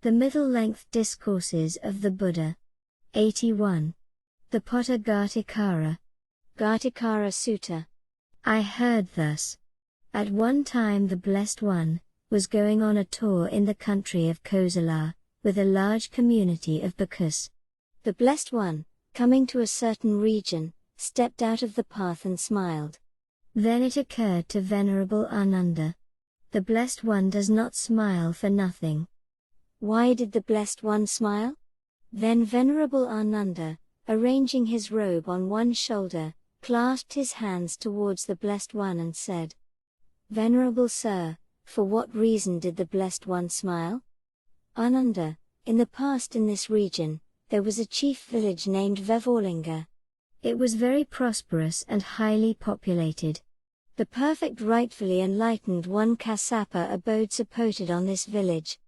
The Middle-Length Discourses of the Buddha. 81. The Potagātikāra. Gātikāra Sutta. I heard thus. At one time the Blessed One was going on a tour in the country of Kosala, with a large community of bhikkhus. The Blessed One, coming to a certain region, stepped out of the path and smiled. Then it occurred to Venerable Ananda. The Blessed One does not smile for nothing. Why did the Blessed One smile? Then Venerable Ananda, arranging his robe on one shoulder, clasped his hands towards the Blessed One and said, Venerable Sir, for what reason did the Blessed One smile? Ananda, in the past in this region, there was a chief village named Vevolinga. It was very prosperous and highly populated. The perfect rightfully enlightened one Kassapa abode supported on this village.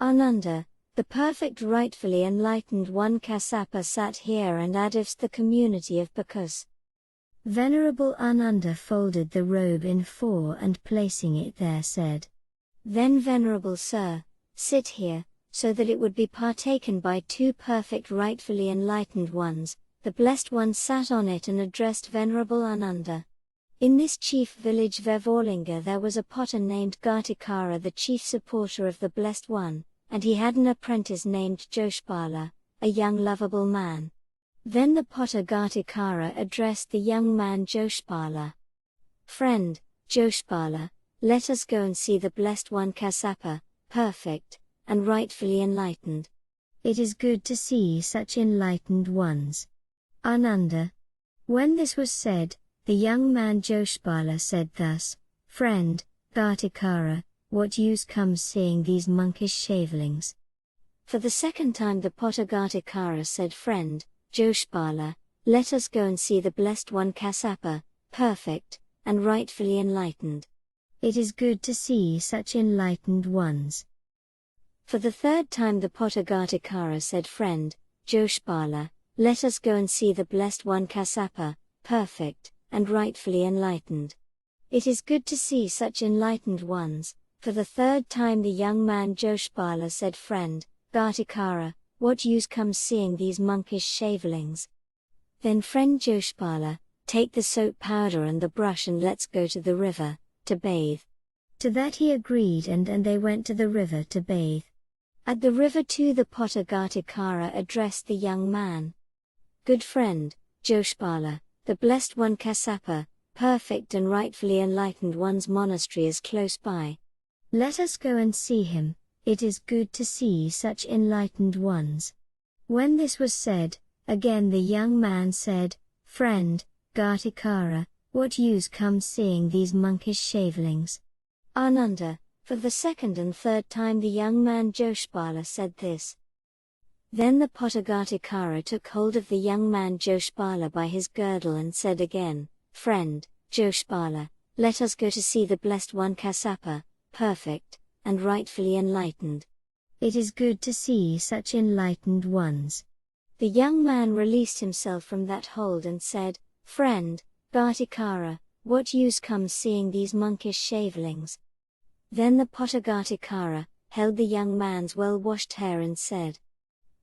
Ananda, the perfect rightfully enlightened one Kassapa sat here and addressed the community of bhikkhus. Venerable Ananda folded the robe in four and placing it there said, Then Venerable Sir, sit here, so that it would be partaken by two perfect rightfully enlightened ones. The Blessed One sat on it and addressed Venerable Ananda. In this chief village Vevolinga there was a potter named Gātikāra, the chief supporter of the Blessed One, and he had an apprentice named Joshpala, a young lovable man. Then the potter Gātikāra addressed the young man Joshpala. Friend, Joshpala, let us go and see the Blessed One Kassapa, perfect, and rightfully enlightened. It is good to see such enlightened ones. Ananda. When this was said, the young man Joshpala said thus, Friend, Gātikāra, what use comes seeing these monkish shavelings? For the second time the potter Gātikāra said, Friend, Joshpala, let us go and see the Blessed One Kassapa, perfect, and rightfully enlightened. It is good to see such enlightened ones. For the third time the potter Gātikāra said, Friend, Joshpala, let us go and see the Blessed One Kassapa, perfect, and rightfully enlightened. It is good to see such enlightened ones. For the third time the young man Joshpala said, Friend, Gātikāra, what use comes seeing these monkish shavelings? Then friend Joshpala, take the soap powder and the brush and let's go to the river, to bathe. To that he agreed and they went to the river to bathe. At the river too the potter Gātikāra addressed the young man. Good friend, Joshpala, the Blessed One Kassapa, perfect and rightfully enlightened one's monastery is close by. Let us go and see him, it is good to see such enlightened ones. When this was said, again the young man said, Friend, Gātikāra, what use comes seeing these monkish shavelings? Ananda, for the second and third time the young man Joshpala said this. Then the potter Gātikāra took hold of the young man Joshpala by his girdle and said again, Friend, Joshpala, let us go to see the Blessed One Kassapa, perfect, and rightfully enlightened. It is good to see such enlightened ones. The young man released himself from that hold and said, Friend, Gātikāra, what use comes seeing these monkish shavelings? Then the potter Gātikāra held the young man's well-washed hair and said,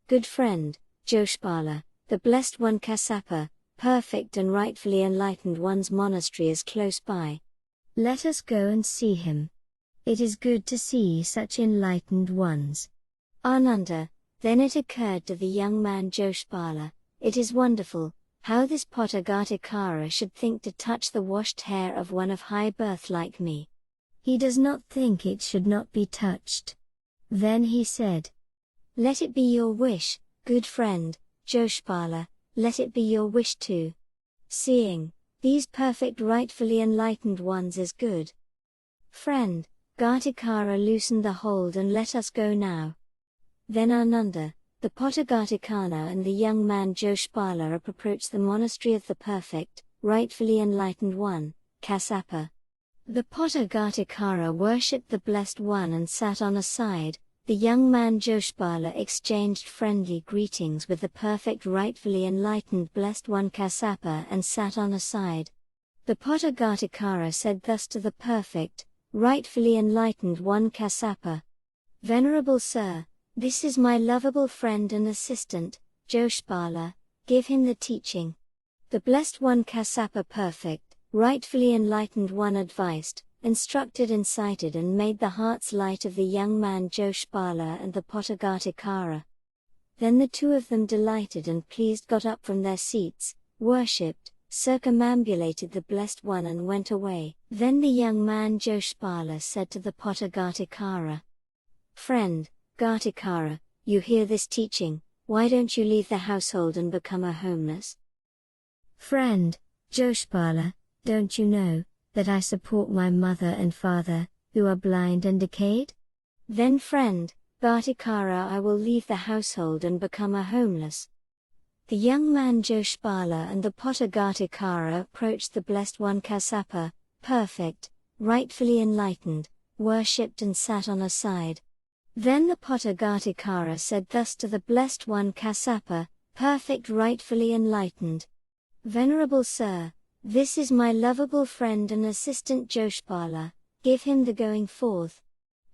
Good friend, Joshpala, the Blessed One Kassapa, perfect and rightfully enlightened one's monastery is close by. Let us go and see him. It is good to see such enlightened ones. Ananda, then it occurred to the young man Joshpala, it is wonderful, how this potter Gātikāra should think to touch the washed hair of one of high birth like me. He does not think it should not be touched. Then he said, Let it be your wish, good friend, Joshpala, let it be your wish too. Seeing these perfect rightfully enlightened ones is good. Friend, Gātikāra loosened the hold and let us go now. Then Ananda, the potter Gātikāra and the young man Joshpala approached the monastery of the perfect, rightfully enlightened one, Kassapa. The potter Gātikāra worshipped the Blessed One and sat on a side. The young man Joshpala exchanged friendly greetings with the perfect rightfully enlightened Blessed One Kassapa and sat on a side. The potter Gātikāra said thus to the perfect, rightfully enlightened one Kassapa. Venerable Sir, This is my lovable friend and assistant, Joshpala, give him the teaching. The Blessed One Kassapa perfect, rightfully enlightened one advised, instructed, incited and made the hearts light of the young man Joshpala and the Pottagatikara. Then the two of them delighted and pleased got up from their seats, worshipped, circumambulated the Blessed One and went away. Then the young man Joshpala said to the Pottagatikara, "Friend, Gartikara, you hear this teaching, why don't you leave the household and become a homeless?" "Friend, Joshpala, don't you know that I support my mother and father, who are blind and decayed?" "Then friend, Gartikara, I will leave the household and become a homeless." The young man Joshpala and the Pottagatikara approached the Blessed One Kassapa, perfect, rightfully enlightened, worshipped and sat on a side. Then the Pottagatikara said thus to the Blessed One Kassapa, perfect, rightfully enlightened, "Venerable Sir, this is my lovable friend and assistant Joshpala, give him the going forth."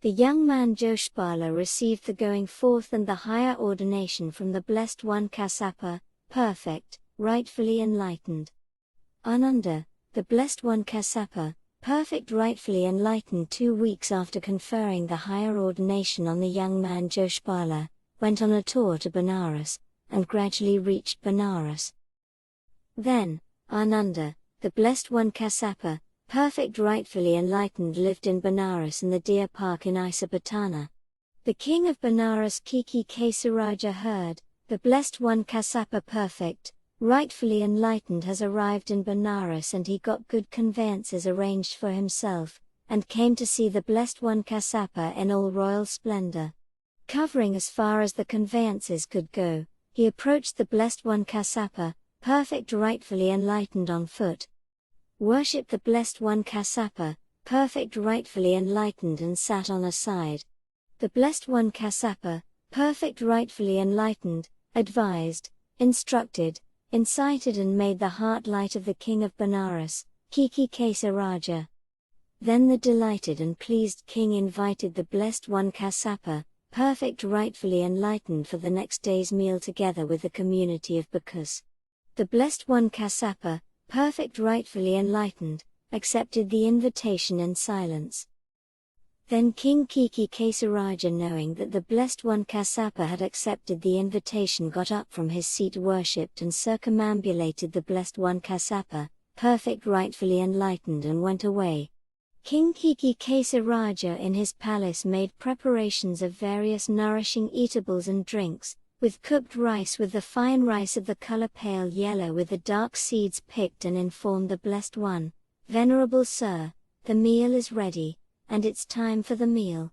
The young man Joshpala received the going forth and the higher ordination from the Blessed One Kassapa, perfect, rightfully enlightened. Ananda, the Blessed One Kassapa, perfect, rightfully enlightened 2 weeks after conferring the higher ordination on the young man Joshpala, went on a tour to Benares, and gradually reached Benares. Then, Ananda, the Blessed One Kassapa, perfect, rightfully enlightened, lived in Benares in the Deer Park in Isapatana. The king of Benares Kiki Kesaraja heard, the Blessed One Kassapa perfect, rightfully enlightened has arrived in Benares, and he got good conveyances arranged for himself, and came to see the Blessed One Kassapa in all royal splendor. Covering as far as the conveyances could go, he approached the Blessed One Kassapa, perfect, rightfully enlightened on foot. Worshipped the Blessed One Kassapa, perfect, rightfully enlightened and sat on a side. The Blessed One Kassapa, perfect, rightfully enlightened, advised, instructed, incited and made the heart light of the king of Benares, Kiki Kesaraja. Then the delighted and pleased king invited the Blessed One Kassapa, perfect, rightfully enlightened, for the next day's meal together with the community of Bhikkhus. The Blessed One Kassapa, perfect, rightfully enlightened, accepted the invitation in silence. Then King Kiki Kesaraja, knowing that the Blessed One Kassapa had accepted the invitation, got up from his seat, worshipped and circumambulated the Blessed One Kassapa, perfect, rightfully enlightened, and went away. King Kiki Kesaraja in his palace made preparations of various nourishing eatables and drinks, with cooked rice with the fine rice of the color pale yellow with the dark seeds picked, and informed the Blessed One, "Venerable Sir, the meal is ready, and it's time for the meal."